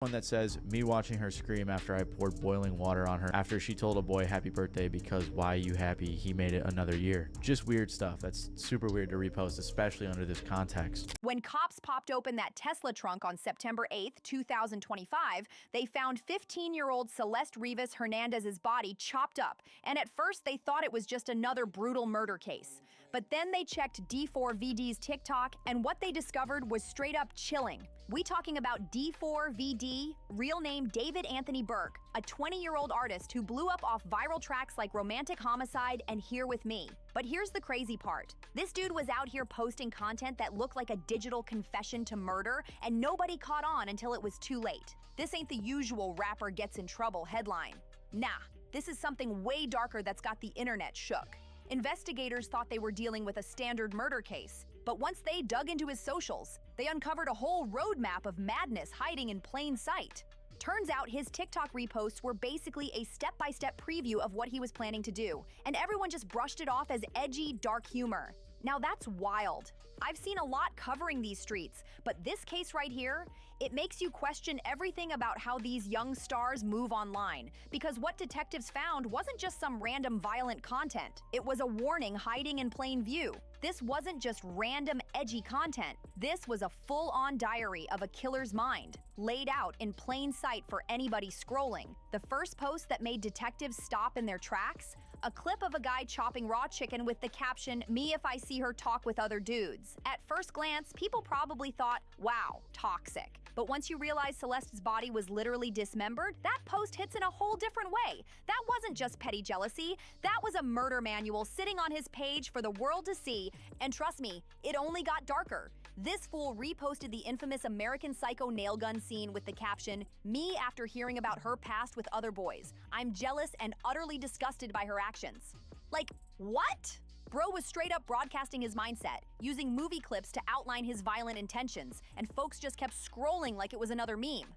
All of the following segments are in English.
One that says, me watching her scream after I poured boiling water on her after she told a boy happy birthday because why you happy, he made it another year. Just weird stuff. That's super weird to repost, especially under this context. When cops popped open that Tesla trunk on September 8th, 2025, they found 15-year-old Celeste Rivas Hernandez's body chopped up, and at first they thought it was just another brutal murder case. But then they checked D4vd's TikTok, and what they discovered was straight up chilling. We talking about D4vd, real name David Anthony Burke, a 20-year-old artist who blew up off viral tracks like Romantic Homicide and Here With Me. But here's the crazy part. This dude was out here posting content that looked like a digital confession to murder, and nobody caught on until it was too late. This ain't the usual rapper gets in trouble headline. Nah, this is something way darker that's got the internet shook. Investigators thought they were dealing with a standard murder case, but once they dug into his socials, they uncovered a whole roadmap of madness hiding in plain sight. Turns out his TikTok reposts were basically a step-by-step preview of what he was planning to do, and everyone just brushed it off as edgy, dark humor. Now that's wild. I've seen a lot covering these streets, but this case right here, it makes you question everything about how these young stars move online, because what detectives found wasn't just some random violent content. It was a warning hiding in plain view. This wasn't just random edgy content. This was a full-on diary of a killer's mind, laid out in plain sight for anybody scrolling. The first post that made detectives stop in their tracks? A clip of a guy chopping raw chicken with the caption, "Me if I see her talk with other dudes." At first glance, people probably thought, wow, toxic. But once you realize Celeste's body was literally dismembered, that post hits in a whole different way. That wasn't just petty jealousy, that was a murder manual sitting on his page for the world to see, and trust me, it only got darker. This fool reposted the infamous American Psycho nail gun scene with the caption, "Me after hearing about her past with other boys. I'm jealous and utterly disgusted by her actions." Like, what? Bro was straight up broadcasting his mindset, using movie clips to outline his violent intentions, and folks just kept scrolling like it was another meme.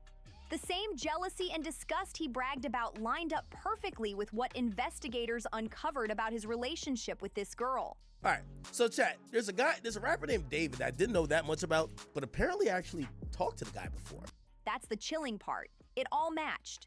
The same jealousy and disgust he bragged about lined up perfectly with what investigators uncovered about his relationship with this girl. All right, so chat, there's a rapper named David that I didn't know that much about, but apparently actually talked to the guy before. That's the chilling part. It all matched.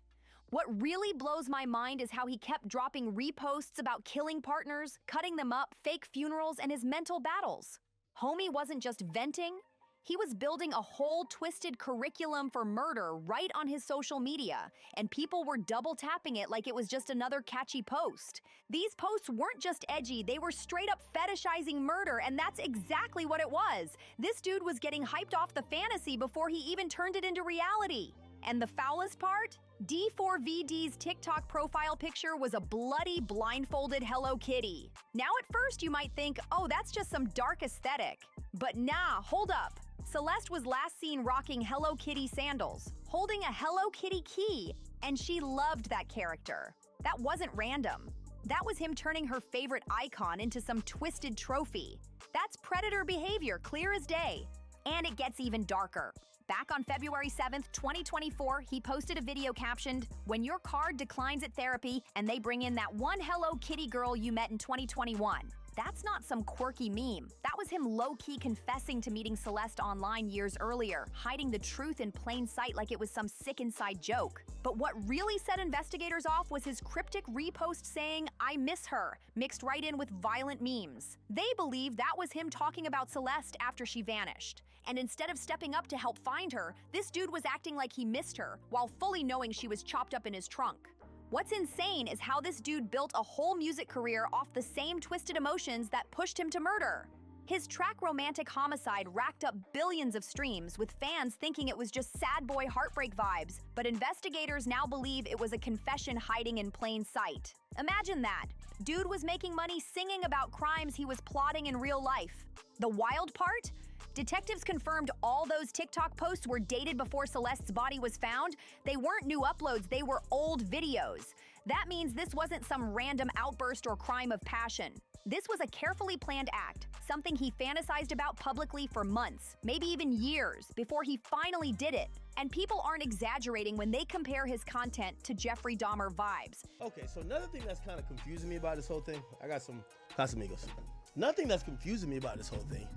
What really blows my mind is how he kept dropping reposts about killing partners, cutting them up, fake funerals, and his mental battles. Homie wasn't just venting, he was building a whole twisted curriculum for murder right on his social media, and people were double tapping it like it was just another catchy post. These posts weren't just edgy, they were straight up fetishizing murder, and that's exactly what it was. This dude was getting hyped off the fantasy before he even turned it into reality. And the foulest part? D4vd's TikTok profile picture was a bloody, blindfolded Hello Kitty. Now at first you might think, oh, that's just some dark aesthetic. But nah, hold up. Celeste was last seen rocking Hello Kitty sandals, holding a Hello Kitty key, and she loved that character. That wasn't random. That was him turning her favorite icon into some twisted trophy. That's predator behavior, clear as day. And it gets even darker. Back on February 7th, 2024, he posted a video captioned, "When your card declines at therapy and they bring in that one Hello Kitty girl you met in 2021. That's not some quirky meme. That was him low-key confessing to meeting Celeste online years earlier, hiding the truth in plain sight like it was some sick inside joke. But what really set investigators off was his cryptic repost saying, "I miss her," mixed right in with violent memes. They believe that was him talking about Celeste after she vanished. And instead of stepping up to help find her, this dude was acting like he missed her, while fully knowing she was chopped up in his trunk. What's insane is how this dude built a whole music career off the same twisted emotions that pushed him to murder. His track Romantic Homicide racked up billions of streams, with fans thinking it was just sad boy heartbreak vibes, but investigators now believe it was a confession hiding in plain sight. Imagine that. Dude was making money singing about crimes he was plotting in real life. The wild part? Detectives confirmed all those TikTok posts were dated before Celeste's body was found. They weren't new uploads, they were old videos. That means this wasn't some random outburst or crime of passion. This was a carefully planned act, something he fantasized about publicly for months, maybe even years, before he finally did it. And people aren't exaggerating when they compare his content to Jeffrey Dahmer vibes. Okay, so another thing that's kind of confusing me about this whole thing, I got some Casamigos. Nothing that's confusing me about this whole thing.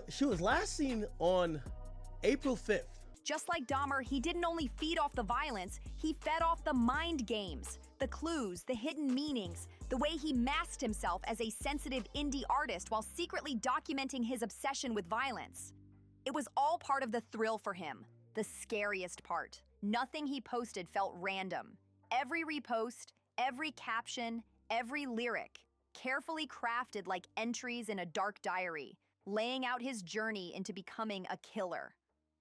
She was last seen on April 5th Just like Dahmer, he didn't only feed off the violence, he fed off the mind games, the clues, the hidden meanings, the way he masked himself as a sensitive indie artist while secretly documenting his obsession with violence. It was all part of the thrill for him, the scariest part. Nothing he posted felt random. Every repost, every caption, every lyric, carefully crafted like entries in a dark diary, laying out his journey into becoming a killer.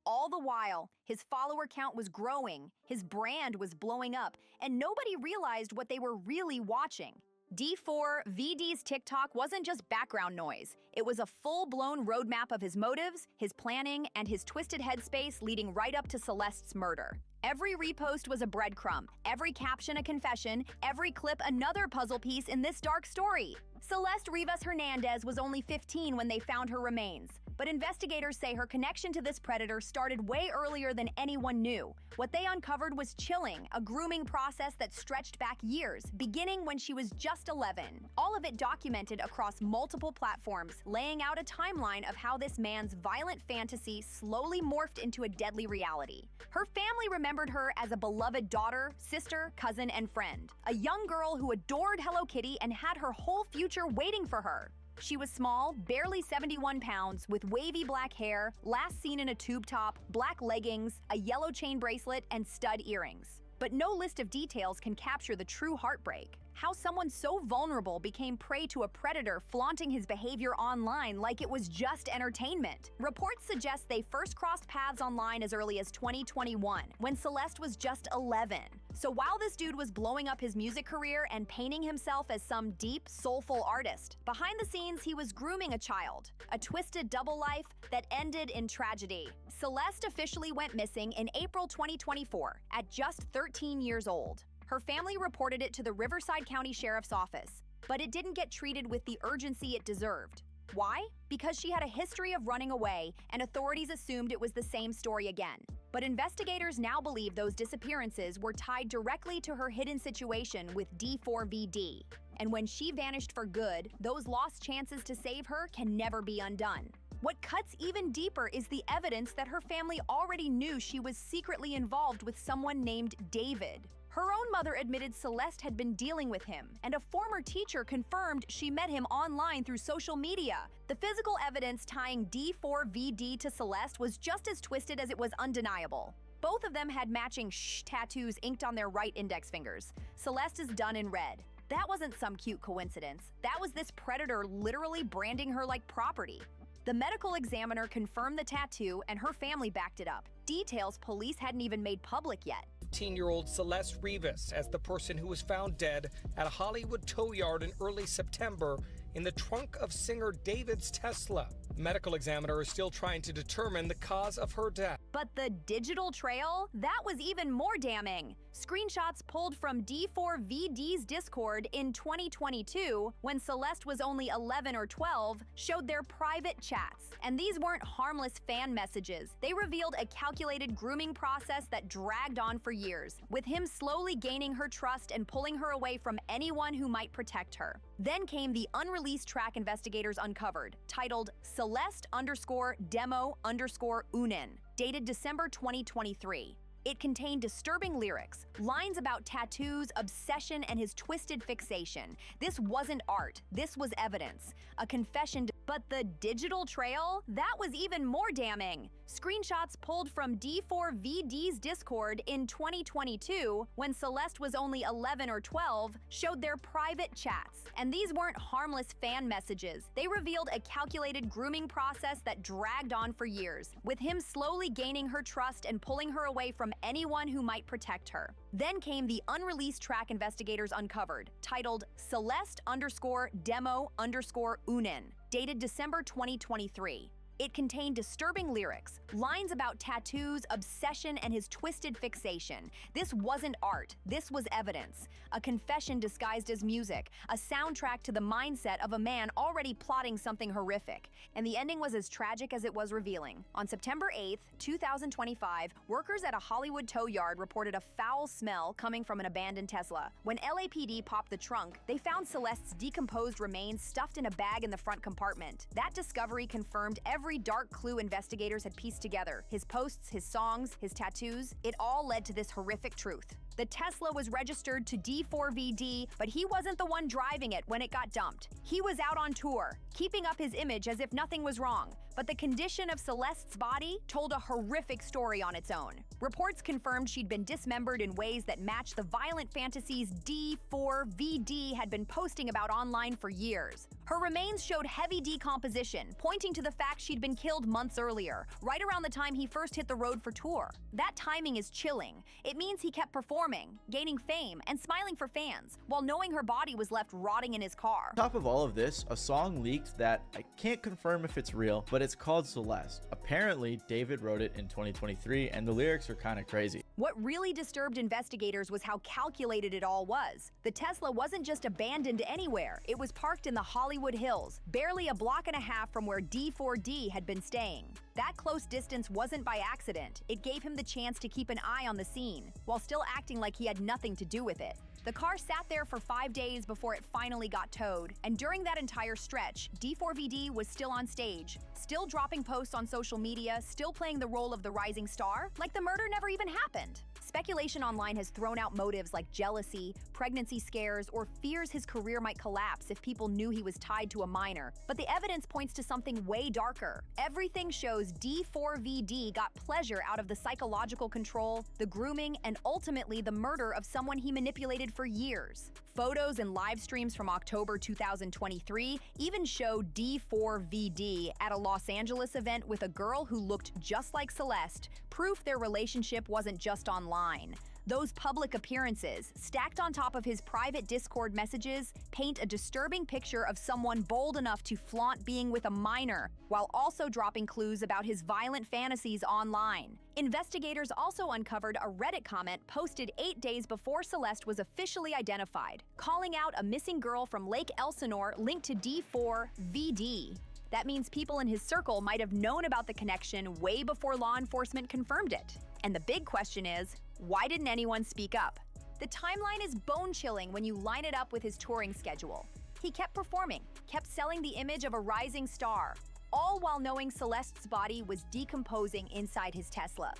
All the while, his follower count was growing, his brand was blowing up, and nobody realized what they were really watching. D4vd's TikTok wasn't just background noise. It was a full-blown roadmap of his motives, his planning, and his twisted headspace leading right up to Celeste's murder. Every repost was a breadcrumb, every caption a confession, every clip another puzzle piece in this dark story. Celeste Rivas Hernandez was only 15 when they found her remains, but investigators say her connection to this predator started way earlier than anyone knew. What they uncovered was chilling, a grooming process that stretched back years, beginning when she was just 11. All of it documented across multiple platforms, laying out a timeline of how this man's violent fantasy slowly morphed into a deadly reality. Her family remembered her as a beloved daughter, sister, cousin, and friend, a young girl who adored Hello Kitty and had her whole future waiting for her. She was small, barely 71 pounds, with wavy black hair, last seen in a tube top, black leggings, a yellow chain bracelet, and stud earrings. But no list of details can capture the true heartbreak. How someone so vulnerable became prey to a predator flaunting his behavior online like it was just entertainment. Reports suggest they first crossed paths online as early as 2021, when Celeste was just 11. So while this dude was blowing up his music career and painting himself as some deep, soulful artist, behind the scenes he was grooming a child, a twisted double life that ended in tragedy. Celeste officially went missing in April 2024, at just 13 years old. Her family reported it to the Riverside County Sheriff's Office, but it didn't get treated with the urgency it deserved. Why? Because she had a history of running away, and authorities assumed it was the same story again. But investigators now believe those disappearances were tied directly to her hidden situation with D4vd. And when she vanished for good, those lost chances to save her can never be undone. What cuts even deeper is the evidence that her family already knew she was secretly involved with someone named David. Her own mother admitted Celeste had been dealing with him, and a former teacher confirmed she met him online through social media. The physical evidence tying D4vd to Celeste was just as twisted as it was undeniable. Both of them had matching shh tattoos inked on their right index fingers. Celeste is done in red. That wasn't some cute coincidence. That was this predator literally branding her like property. The medical examiner confirmed the tattoo, and her family backed it up. Details police hadn't even made public yet. 15-year-old Celeste Rivas as the person who was found dead at a Hollywood tow yard in early September in the trunk of singer David's Tesla. The medical examiner is still trying to determine the cause of her death. But the digital trail? That was even more damning. Screenshots pulled from D4vd's Discord in 2022, when Celeste was only 11 or 12, showed their private chats. And these weren't harmless fan messages. They revealed a calculated grooming process that dragged on for years, with him slowly gaining her trust and pulling her away from anyone who might protect her. Then came the unreleased track investigators uncovered, titled Celeste_Demo_Unen, dated December 2023. It contained disturbing lyrics, lines about tattoos, obsession, and his twisted fixation. This wasn't art, this was evidence, a confession. But the digital trail? That was even more damning. Screenshots pulled from D4vd's Discord in 2022, when Celeste was only 11 or 12, showed their private chats. And these weren't harmless fan messages. They revealed a calculated grooming process that dragged on for years, with him slowly gaining her trust and pulling her away from anyone who might protect her. Then came the unreleased track investigators uncovered, titled Celeste_Demo_Unen, dated December 2023. It contained disturbing lyrics, lines about tattoos, obsession, and his twisted fixation. This wasn't art, this was evidence. A confession disguised as music, a soundtrack to the mindset of a man already plotting something horrific. And the ending was as tragic as it was revealing. On September 8th, 2025, workers at a Hollywood tow yard reported a foul smell coming from an abandoned Tesla. When LAPD popped the trunk, they found Celeste's decomposed remains stuffed in a bag in the front compartment. That discovery confirmed every every dark clue investigators had pieced together, his posts, his songs, his tattoos, it all led to this horrific truth. The Tesla was registered to D4vd, but he wasn't the one driving it when it got dumped. He was out on tour, keeping up his image as if nothing was wrong. But the condition of Celeste's body told a horrific story on its own. Reports confirmed she'd been dismembered in ways that matched the violent fantasies D4vd had been posting about online for years. Her remains showed heavy decomposition, pointing to the fact she'd been killed months earlier, right around the time he first hit the road for tour. That timing is chilling. It means he kept performing, gaining fame, and smiling for fans, while knowing her body was left rotting in his car. On top of all of this, a song leaked that I can't confirm if it's real, but it's called Celeste. Apparently, David wrote it in 2023, and the lyrics are kind of crazy. What really disturbed investigators was how calculated it all was. The Tesla wasn't just abandoned anywhere, it was parked in the Hollywood Hills, barely a block and a half from where D4d had been staying. That close distance wasn't by accident. It gave him the chance to keep an eye on the scene, while still acting like he had nothing to do with it. The car sat there for 5 days before it finally got towed, and during that entire stretch, D4vd was still on stage, still dropping posts on social media, still playing the role of the rising star, like the murder never even happened. Speculation online has thrown out motives like jealousy, pregnancy scares, or fears his career might collapse if people knew he was tied to a minor. But the evidence points to something way darker. Everything shows D4vd got pleasure out of the psychological control, the grooming, and ultimately the murder of someone he manipulated for years. Photos and live streams from October 2023 even show D4vd at a Los Angeles event with a girl who looked just like Celeste, proof their relationship wasn't just online. Those public appearances, stacked on top of his private Discord messages, paint a disturbing picture of someone bold enough to flaunt being with a minor, while also dropping clues about his violent fantasies online. Investigators also uncovered a Reddit comment posted 8 days before Celeste was officially identified, calling out a missing girl from Lake Elsinore linked to D4vd. That means people in his circle might have known about the connection way before law enforcement confirmed it. And the big question is, why didn't anyone speak up? The timeline is bone-chilling when you line it up with his touring schedule. He kept performing, kept selling the image of a rising star, all while knowing Celeste's body was decomposing inside his Tesla.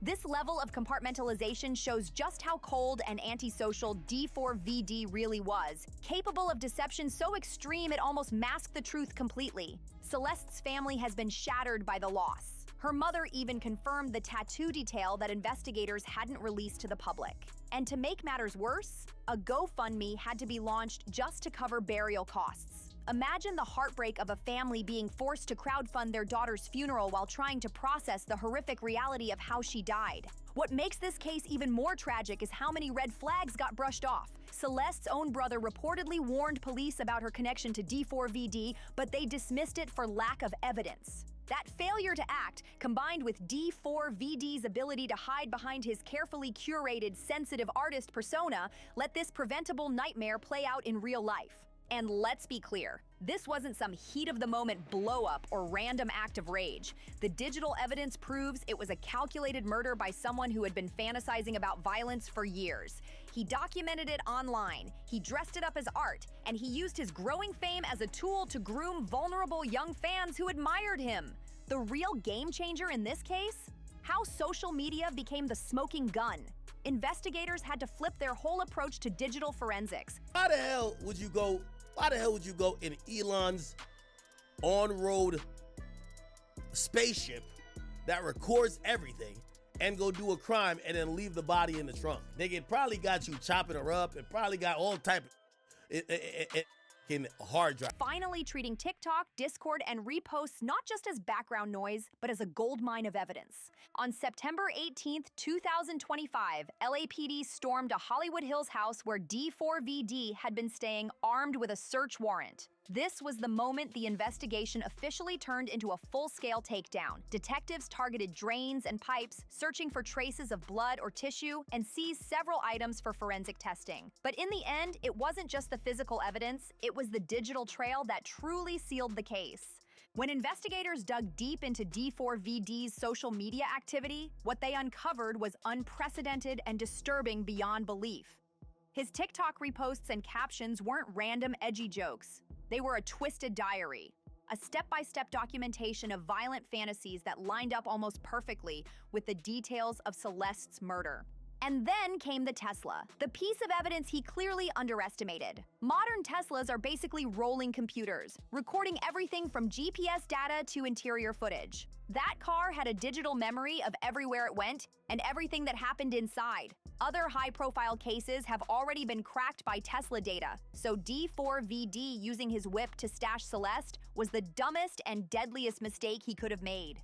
This level of compartmentalization shows just how cold and antisocial D4vd really was, capable of deception so extreme it almost masked the truth completely. Celeste's family has been shattered by the loss. Her mother even confirmed the tattoo detail that investigators hadn't released to the public. And to make matters worse, a GoFundMe had to be launched just to cover burial costs. Imagine the heartbreak of a family being forced to crowdfund their daughter's funeral while trying to process the horrific reality of how she died. What makes this case even more tragic is how many red flags got brushed off. Celeste's own brother reportedly warned police about her connection to D4vd, but they dismissed it for lack of evidence. That failure to act, combined with D4vd's ability to hide behind his carefully curated, sensitive artist persona, let this preventable nightmare play out in real life. And let's be clear, this wasn't some heat-of-the-moment blow-up or random act of rage. The digital evidence proves it was a calculated murder by someone who had been fantasizing about violence for years. He documented it online, he dressed it up as art, and he used his growing fame as a tool to groom vulnerable young fans who admired him. The real game-changer in this case? How social media became the smoking gun. Investigators had to flip their whole approach to digital forensics. Why the hell would you go in Elon's on-road spaceship that records everything and go do a crime and then leave the body in the trunk? Nigga, it probably got you chopping her up. It probably got all type of in hard drive. Finally treating TikTok, Discord, and reposts not just as background noise, but as a goldmine of evidence. On September 18th, 2025, LAPD stormed a Hollywood Hills house where D4vd had been staying armed with a search warrant. This was the moment the investigation officially turned into a full-scale takedown. Detectives targeted drains and pipes, searching for traces of blood or tissue, and seized several items for forensic testing. But in the end, it wasn't just the physical evidence, it was the digital trail that truly sealed the case. When investigators dug deep into D4vd's social media activity, what they uncovered was unprecedented and disturbing beyond belief. His TikTok reposts and captions weren't random edgy jokes. They were a twisted diary, a step-by-step documentation of violent fantasies that lined up almost perfectly with the details of Celeste's murder. And then came the Tesla, the piece of evidence he clearly underestimated. Modern Teslas are basically rolling computers, recording everything from GPS data to interior footage. That car had a digital memory of everywhere it went and everything that happened inside. Other high-profile cases have already been cracked by Tesla data, so D4vd using his whip to stash Celeste was the dumbest and deadliest mistake he could have made.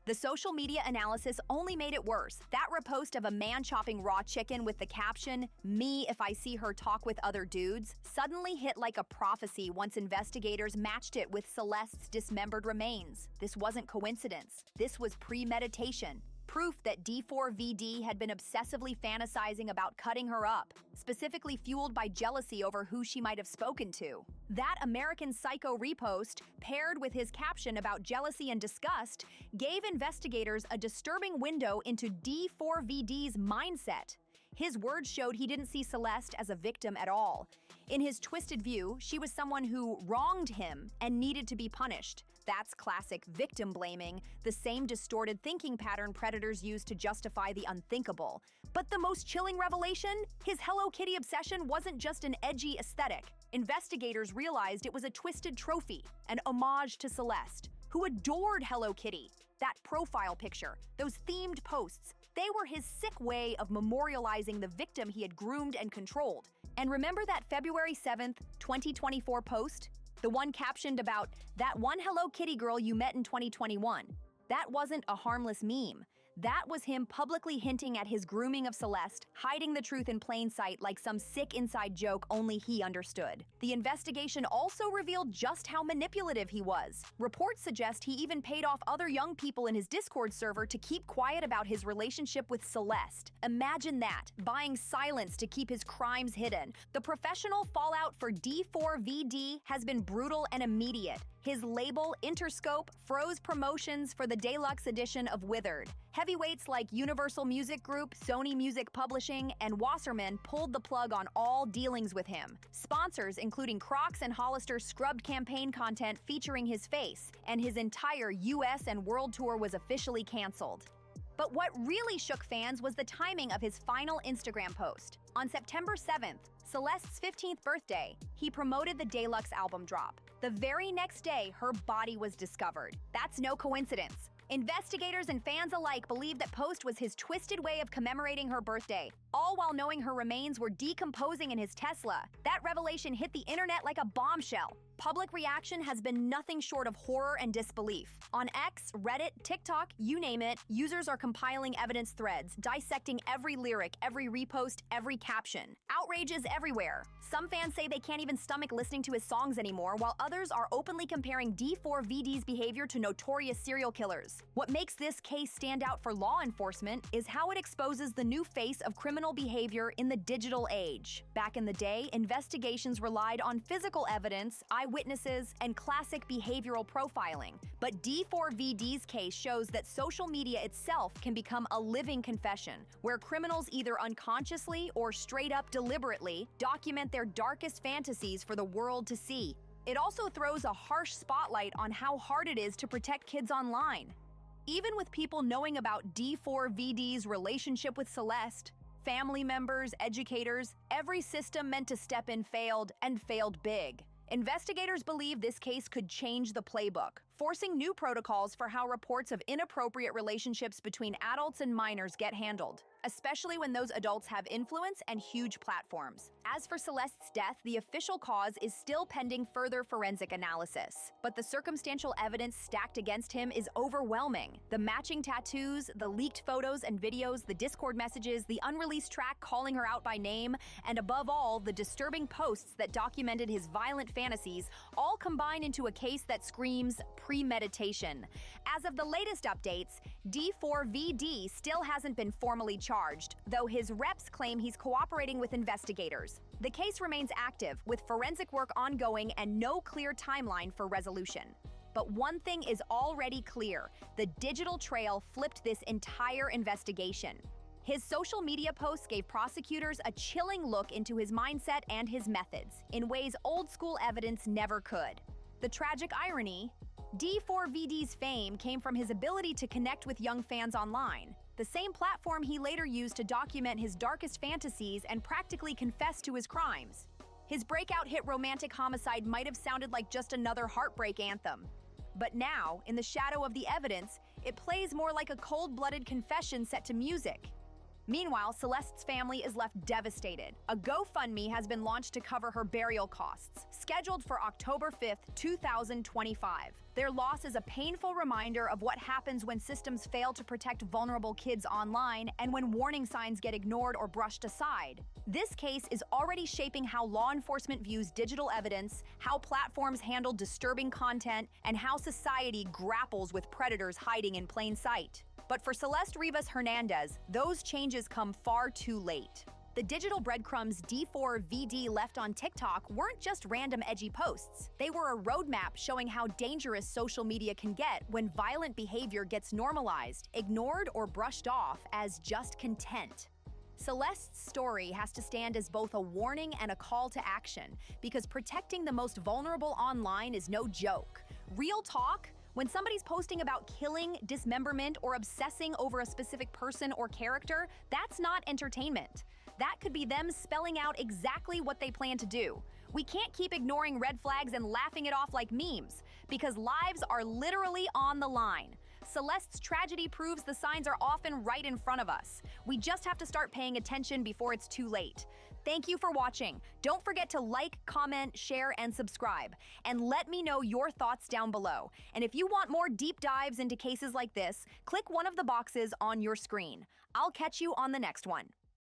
The social media analysis only made it worse. That repost of a man chopping raw chicken with the caption, "Me if I see her talk with other dudes," suddenly hit like a prophecy once investigators matched it with Celeste's dismembered remains. This wasn't coincidence. This was premeditation. Proof that D4vd had been obsessively fantasizing about cutting her up, specifically fueled by jealousy over who she might have spoken to. That American Psycho repost, paired with his caption about jealousy and disgust, gave investigators a disturbing window into D4vd's mindset. His words showed he didn't see Celeste as a victim at all. In his twisted view, she was someone who wronged him and needed to be punished. That's classic victim blaming, the same distorted thinking pattern predators use to justify the unthinkable. But the most chilling revelation? His Hello Kitty obsession wasn't just an edgy aesthetic. Investigators realized it was a twisted trophy, an homage to Celeste, who adored Hello Kitty. That profile picture, those themed posts, they were his sick way of memorializing the victim he had groomed and controlled. And remember that February 7th, 2024 post? The one captioned about, "That one Hello Kitty girl you met in 2021. That wasn't a harmless meme. That was him publicly hinting at his grooming of Celeste, hiding the truth in plain sight like some sick inside joke only he understood. The investigation also revealed just how manipulative he was. Reports suggest he even paid off other young people in his Discord server to keep quiet about his relationship with Celeste. Imagine that, buying silence to keep his crimes hidden. The professional fallout for D4vd has been brutal and immediate. His label, Interscope, froze promotions for the deluxe edition of Withered. Heavyweights like Universal Music Group, Sony Music Publishing, and Wasserman pulled the plug on all dealings with him. Sponsors, including Crocs and Hollister, scrubbed campaign content featuring his face, and his entire US and world tour was officially canceled. But what really shook fans was the timing of his final Instagram post. On September 7th, Celeste's 15th birthday, he promoted the deluxe album drop. The very next day, her body was discovered. That's no coincidence. Investigators and fans alike believe that post was his twisted way of commemorating her birthday, all while knowing her remains were decomposing in his Tesla. That revelation hit the internet like a bombshell. Public reaction has been nothing short of horror and disbelief. On X, Reddit, TikTok, you name it, users are compiling evidence threads, dissecting every lyric, every repost, every caption. Outrage is everywhere. Some fans say they can't even stomach listening to his songs anymore, while others are openly comparing D4vd's behavior to notorious serial killers. What makes this case stand out for law enforcement is how it exposes the new face of criminal behavior in the digital age. Back in the day, investigations relied on physical evidence, eyewitnesses, and classic behavioral profiling. But D4vd's case shows that social media itself can become a living confession, where criminals either unconsciously or straight up deliberately document their darkest fantasies for the world to see. It also throws a harsh spotlight on how hard it is to protect kids online. Even with people knowing about D4vd's relationship with Celeste, family members, educators, every system meant to step in failed, and failed big. Investigators believe this case could change the playbook, forcing new protocols for how reports of inappropriate relationships between adults and minors get handled, especially when those adults have influence and huge platforms. As for Celeste's death, the official cause is still pending further forensic analysis, but the circumstantial evidence stacked against him is overwhelming. The matching tattoos, the leaked photos and videos, the Discord messages, the unreleased track calling her out by name, and above all, the disturbing posts that documented his violent fantasies all combine into a case that screams premeditation. As of the latest updates, D4vd still hasn't been formally charged, though his reps claim he's cooperating with investigators. The case remains active, with forensic work ongoing and no clear timeline for resolution. But one thing is already clear: the digital trail flipped this entire investigation. His social media posts gave prosecutors a chilling look into his mindset and his methods, in ways old-school evidence never could. The tragic irony, D4vd's fame came from his ability to connect with young fans online, the same platform he later used to document his darkest fantasies and practically confess to his crimes. His breakout hit Romantic Homicide might have sounded like just another heartbreak anthem. But now, in the shadow of the evidence, it plays more like a cold-blooded confession set to music. Meanwhile, Celeste's family is left devastated. A GoFundMe has been launched to cover her burial costs, scheduled for October 5th, 2025. Their loss is a painful reminder of what happens when systems fail to protect vulnerable kids online and when warning signs get ignored or brushed aside. This case is already shaping how law enforcement views digital evidence, how platforms handle disturbing content, and how society grapples with predators hiding in plain sight. But for Celeste Rivas Hernandez, those changes come far too late. The digital breadcrumbs D4vd left on TikTok weren't just random edgy posts. They were a roadmap showing how dangerous social media can get when violent behavior gets normalized, ignored, or brushed off as just content. Celeste's story has to stand as both a warning and a call to action, because protecting the most vulnerable online is no joke. Real talk, when somebody's posting about killing, dismemberment, or obsessing over a specific person or character, that's not entertainment. That could be them spelling out exactly what they plan to do. We can't keep ignoring red flags and laughing it off like memes, because lives are literally on the line. Celeste's tragedy proves the signs are often right in front of us. We just have to start paying attention before it's too late. Thank you for watching. Don't forget to like, comment, share, and subscribe. And let me know your thoughts down below. And if you want more deep dives into cases like this, click one of the boxes on your screen. I'll catch you on the next one.